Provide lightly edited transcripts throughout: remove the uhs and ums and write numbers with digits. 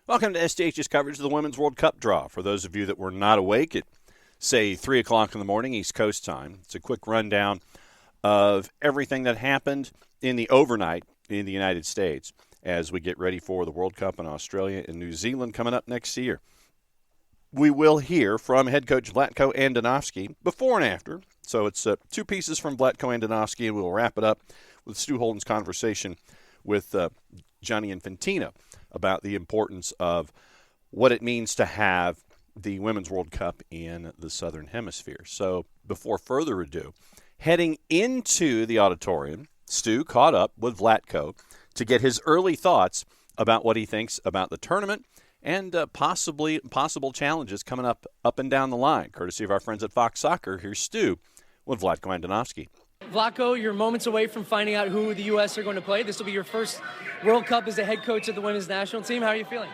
Welcome to SDH's coverage of the Women's World Cup draw. For those of you that were not awake at, say, 3 o'clock in the morning East Coast time, it's a quick rundown of everything that happened in the overnight in the United States as we get ready for the World Cup in Australia and New Zealand coming up next year. We will hear from head coach Vlatko Andonovski before and after. So it's two pieces from Vlatko Andonovski, and we'll wrap it up with Stu Holden's conversation with Gianni Infantino about the importance of what it means to have the Women's World Cup in the Southern Hemisphere. So before further ado, heading into the auditorium, Stu caught up with Vlatko to get his early thoughts about what he thinks about the tournament and possible challenges coming up and down the line. Courtesy of our friends at Fox Soccer, here's Stu with Vlatko Andonovski. Vlatko, you're moments away from finding out who the U.S. are going to play. This will be your first World Cup as the head coach of the women's national team. How are you feeling?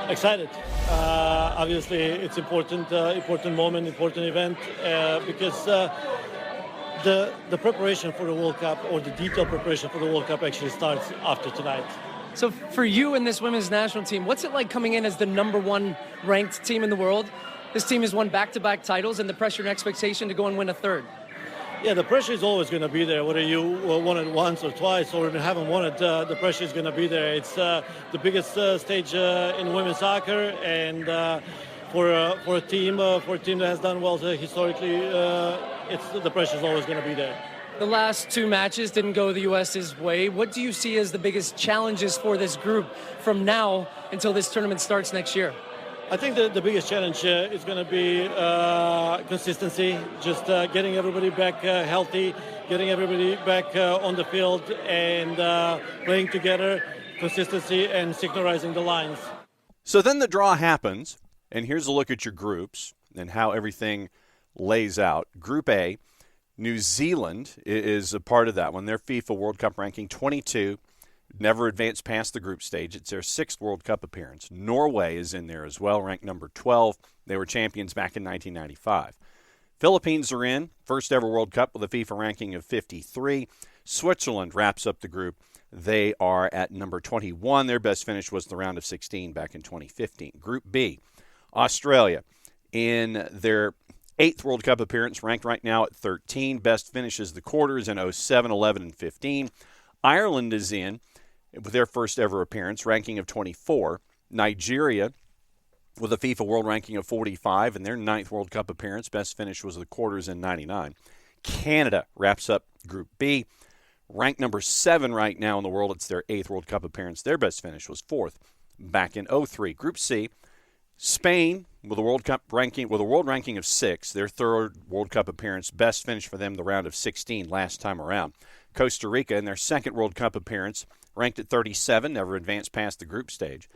Excited. Obviously, it's important moment, important event because the preparation for the World Cup, or the detailed preparation for the World Cup, actually starts after tonight. So for you and this women's national team, what's it like coming in as the number one ranked team in the world? This team has won back-to-back titles, and the pressure and expectation to go and win a third. Yeah, the pressure is always going to be there, whether you won it once or twice or haven't won it. The pressure is going to be there. It's the biggest stage in women's soccer, and for a team that has done well historically, the pressure is always going to be there. The last two matches didn't go the U.S.'s way. What do you see as the biggest challenges for this group from now until this tournament starts next year? I think the biggest challenge is going to be consistency, just getting everybody back healthy, getting everybody back on the field and playing together, consistency and synchronizing the lines. So then the draw happens, and here's a look at your groups and how everything lays out. Group A, New Zealand is a part of that one. Their FIFA World Cup ranking 22. Never advanced past the group stage. It's their sixth World Cup appearance. Norway is in there as well, ranked number 12. They were champions back in 1995. Philippines are in, first ever World Cup with a FIFA ranking of 53. Switzerland wraps up the group. They are at number 21. Their best finish was the round of 16 back in 2015. Group B, Australia, in their eighth World Cup appearance, ranked right now at 13. Best finishes the quarters in 07, 11, and 15. Ireland is in with their first ever appearance, ranking of 24. Nigeria with a FIFA World ranking of 45 and their ninth World Cup appearance. Best finish was the quarters in 99. Canada wraps up Group B, ranked number 7 right now in the world. It's their eighth World Cup appearance. Their best finish was fourth back in 03. Group C, Spain with a World ranking of 6, their third World Cup appearance. Best finish for them the round of 16 last time around. Costa Rica in their second World Cup appearance, ranked at 37, never advanced past the group stage.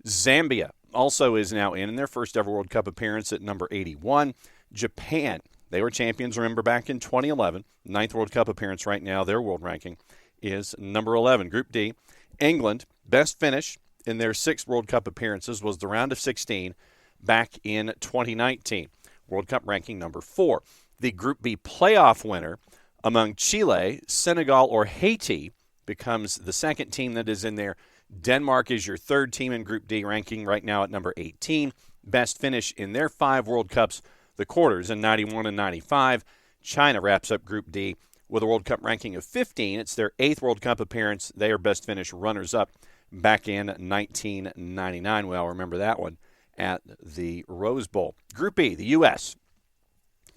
Zambia also is now in their first ever World Cup appearance at number 81. Japan, they were champions, remember, back in 2011. Ninth World Cup appearance right now. Their world ranking is number 11. Group D, England, best finish in their sixth World Cup appearances was the round of 16 back in 2019. World Cup ranking number 4. The Group B playoff winner among Chile, Senegal, or Haiti becomes the second team that is in there. Denmark is your third team in Group D, ranking right now at number 18. Best finish in their 5 World Cups, the quarters in 91 and 95. China wraps up Group D with a World Cup ranking of 15. It's their 8th World Cup appearance. They are best finish runners-up back in 1999. We all remember that one at the Rose Bowl. Group E, the U.S.,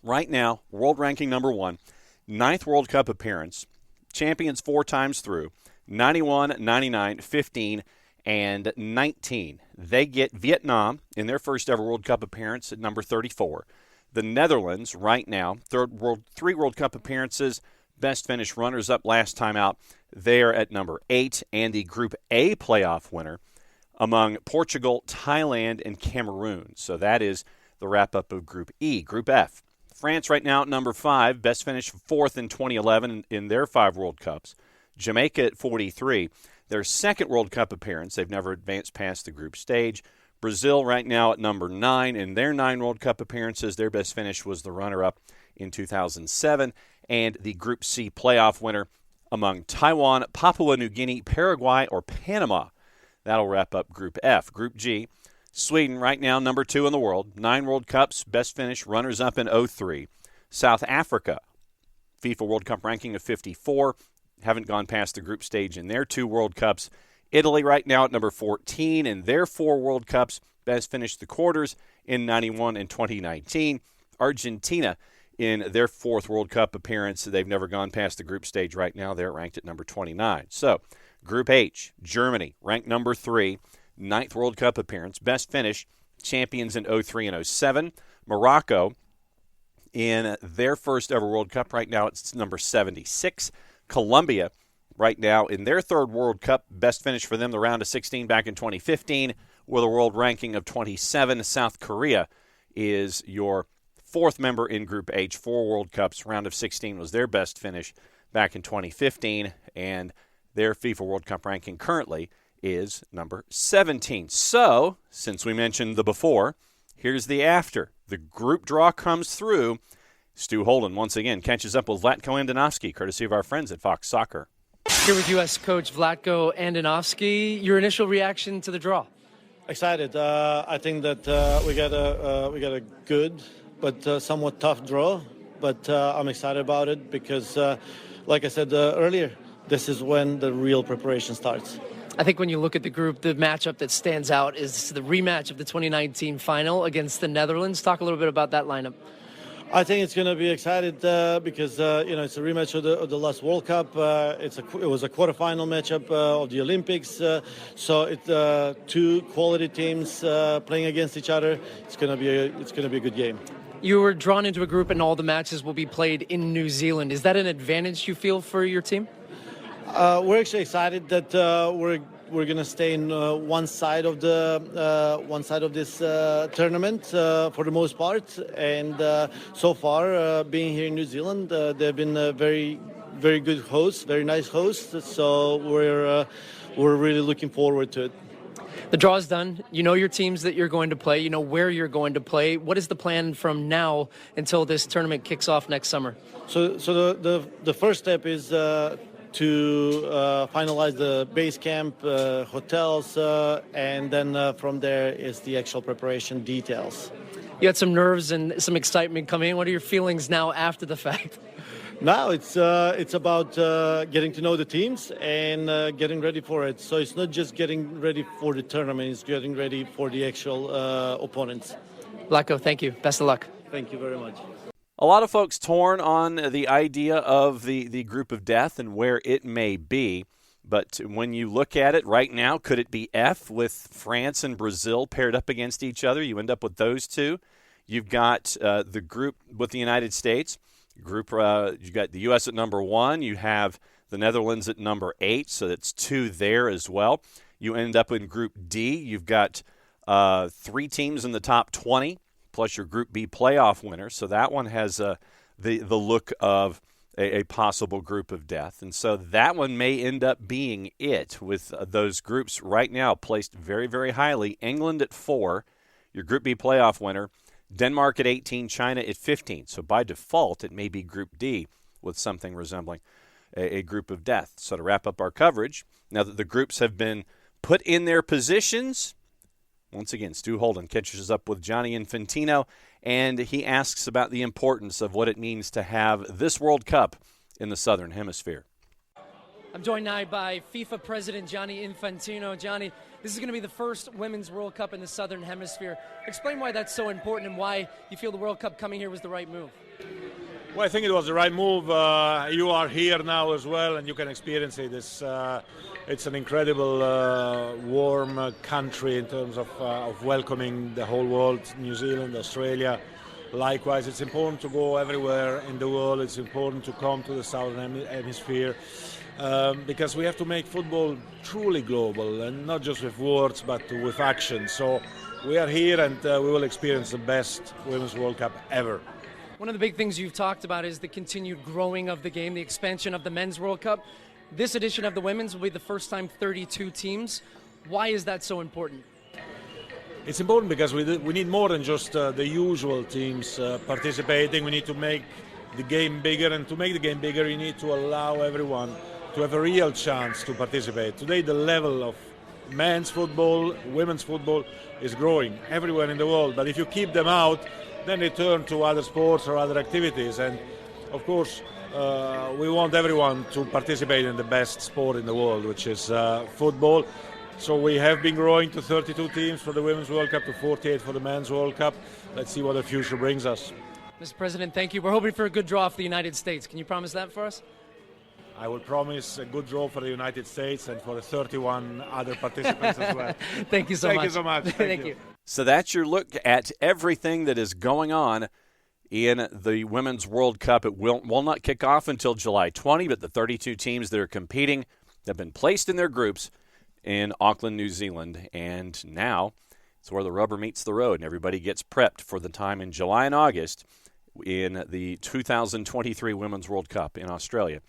right now, world ranking number 1. 9th World Cup appearance, champions 4 times through, 91, 99, 15, and 19. They get Vietnam in their first ever World Cup appearance at number 34. The Netherlands, right now, 3 World Cup appearances, best finish runners-up last time out. They're at number 8. And the Group A playoff winner among Portugal, Thailand, and Cameroon. So that is the wrap-up of Group E. Group F, France right now at number 5, best finish 4th in 2011 in their 5 World Cups. Jamaica at 43, their second World Cup appearance. They've never advanced past the group stage. Brazil right now at number 9 in their 9 World Cup appearances. Their best finish was the runner-up in 2007. And the Group C playoff winner among Taiwan, Papua New Guinea, Paraguay, or Panama. That'll wrap up Group F. Group G, Sweden right now number 2 in the world, 9 World Cups, best finish, runners-up in 03. South Africa, FIFA World Cup ranking of 54, haven't gone past the group stage in their 2 World Cups. Italy right now at number 14 in their 4 World Cups, best finished the quarters in 91 and 2019. Argentina in their 4th World Cup appearance, they've never gone past the group stage right now. They're ranked at number 29. So, Group H, Germany, ranked number 3, 9th World Cup appearance, best finish, champions in 03 and 07. Morocco, in their first ever World Cup, right now it's number 76. Colombia, right now in their 3rd World Cup, best finish for them, the round of 16 back in 2015, with a world ranking of 27. South Korea is your 4th member in Group H, 4 World Cups, round of 16 was their best finish back in 2015, and their FIFA World Cup ranking currently is number 17. So, since we mentioned the before, here's the after. The group draw comes through. Stu Holden, once again, catches up with Vlatko Andonovski, courtesy of our friends at Fox Soccer. Here with U.S. coach Vlatko Andonovski. Your initial reaction to the draw? Excited. I think that we got a good but somewhat tough draw. But I'm excited about it because, like I said earlier, this is when the real preparation starts. I think when you look at the group, the matchup that stands out is the rematch of the 2019 final against the Netherlands. Talk a little bit about that lineup. I think it's going to be excited because it's a rematch of the last World Cup. It was a quarterfinal matchup of the Olympics. So it's 2 quality teams playing against each other. It's going to be a good game. You were drawn into a group, and all the matches will be played in New Zealand. Is that an advantage you feel for your team? We're actually excited that we're going to stay in one side of this tournament for the most part. And so far, being here in New Zealand, they've been very, very good hosts, very nice hosts. So we're really looking forward to it. The draw's done. You know your teams that you're going to play. You know where you're going to play. What is the plan from now until this tournament kicks off next summer? So the first step is to finalize the base camp, hotels, and then from there is the actual preparation details. You had some nerves and some excitement coming in. What are your feelings now after the fact? Now it's about getting to know the teams and getting ready for it. So it's not just getting ready for the tournament, it's getting ready for the actual opponents. Vlatko, thank you. Best of luck. Thank you very much. A lot of folks torn on the idea of the group of death and where it may be. But when you look at it right now, could it be F with France and Brazil paired up against each other? You end up with those 2. You've got the group with the United States. Group, you got the U.S. at number 1. You have the Netherlands at number 8, so that's 2 there as well. You end up in Group D. You've got 3 teams in the top 20, plus your Group B playoff winner. So that one has the look of a possible group of death. And so that one may end up being it with those groups right now placed very, very highly. England at 4, your Group B playoff winner. Denmark at 18, China at 15. So by default, it may be Group D with something resembling a group of death. So to wrap up our coverage, now that the groups have been put in their positions, once again, Stu Holden catches up with Gianni Infantino, and he asks about the importance of what it means to have this World Cup in the Southern Hemisphere. I'm joined now by FIFA President Gianni Infantino. Gianni, this is going to be the first Women's World Cup in the Southern Hemisphere. Explain why that's so important and why you feel the World Cup coming here was the right move. Well, I think it was the right move. You are here now as well, and you can experience it. It's an incredible, warm country in terms of welcoming the whole world, New Zealand, Australia. Likewise, it's important to go everywhere in the world. It's important to come to the Southern Hemisphere. Because we have to make football truly global, and not just with words but with action. So we are here, and we will experience the best Women's World Cup ever. One of the big things you've talked about is the continued growing of the game, the expansion of the Men's World Cup. This edition of the Women's will be the first time 32 teams. Why is that so important? It's important because we need more than just the usual teams participating. We need to make the game bigger, and to make the game bigger you need to allow everyone to have a real chance to participate. Today the level of men's football, women's football is growing everywhere in the world. But if you keep them out, then they turn to other sports or other activities. And of course, we want everyone to participate in the best sport in the world, which is football. So we have been growing to 32 teams for the Women's World Cup, to 48 for the Men's World Cup. Let's see what the future brings us. Mr. President, thank you. We're hoping for a good draw for the United States. Can you promise that for us? I will promise a good draw for the United States and for the 31 other participants as well. Thank you so much. Thank you so much. Thank you. So that's your look at everything that is going on in the Women's World Cup. It will not kick off until July 20, but the 32 teams that are competing have been placed in their groups in Auckland, New Zealand, and now it's where the rubber meets the road, and everybody gets prepped for the time in July and August in the 2023 Women's World Cup in Australia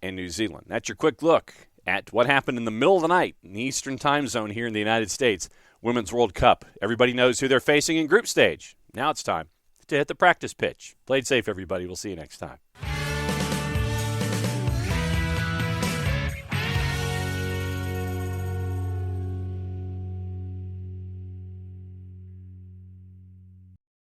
and New Zealand. That's your quick look at what happened in the middle of the night in the Eastern Time Zone here in the United States. Women's World Cup. Everybody knows who they're facing in group stage. Now it's time to hit the practice pitch. Played safe, everybody. We'll see you next time.